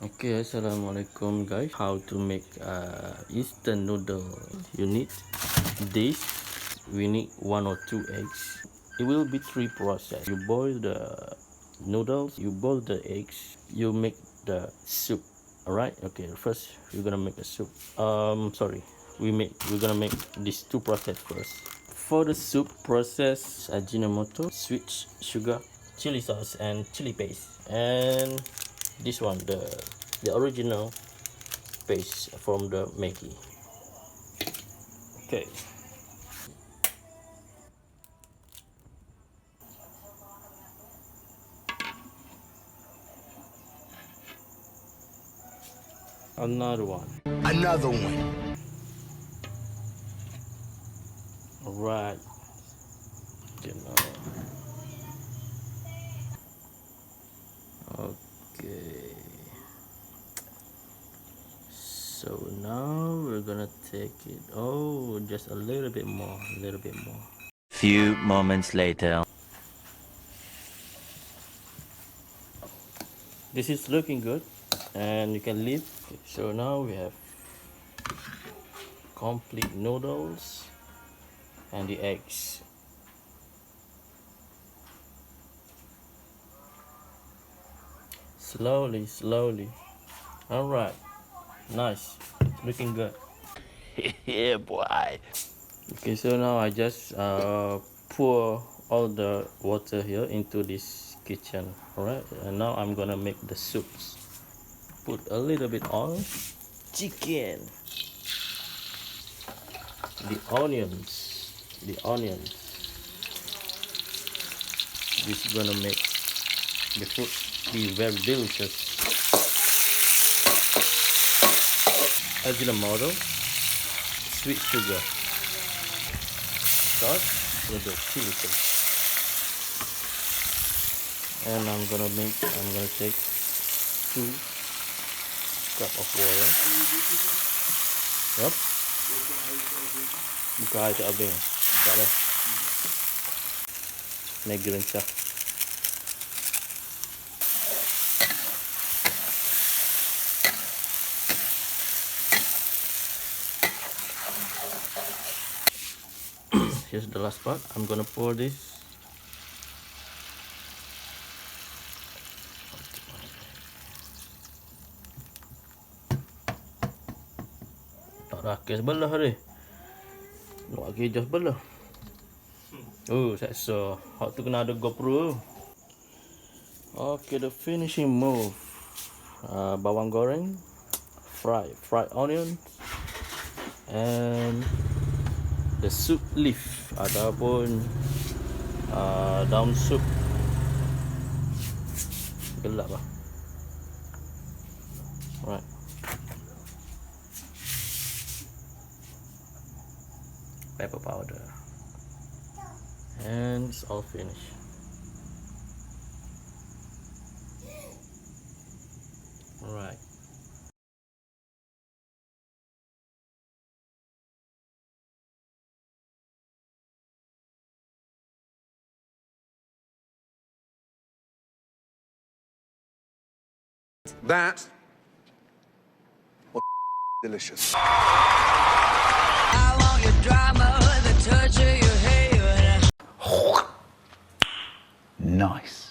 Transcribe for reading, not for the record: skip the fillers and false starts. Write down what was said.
Okay, assalamualaikum guys. How to make instant noodle? You need this. We need 1 or 2 eggs. It will be 3 process. You boil the noodles. You boil the eggs. You make the soup. All right. Okay. First, we're gonna make the soup. Sorry. We're gonna make these 2 process first. For the soup process, ajinomoto, sweet sugar, chili sauce, and chili paste. And this one, the original paste from the Maggi. Okay. Another one. Another one. Right. You know. Okay. So now we're gonna take it. Oh, just a little bit more. A little bit more. Few moments later. This is looking good, and you can leave. So now we have complete noodles and the eggs. Slowly, slowly. All right, nice, looking good. Yeah, boy. Okay, so now I just pour all the water here into this kitchen. All right, and now I'm gonna make the soups. Put a little bit on chicken, the onions. This is gonna make the food be very delicious. Ajinomoto, sweet sugar, sauce with the chili sauce. And I'm gonna take 2 cup of water. Yup. Buka aja abang. Buka dah. Maggi rencah. Here's the last part. I'm gonna pour this. Tak rakis belah ni. Nak kejas belah. Oh, seksa. Hak tu kena ada GoPro. Okay, the finishing move. Bawang goreng, fried onion, and the soup leaf ataupun daun sup. Gelap lah. Right. Pepper powder. And it's all finished. Right. That was delicious. I want your drama, the touch of your hair. Nice.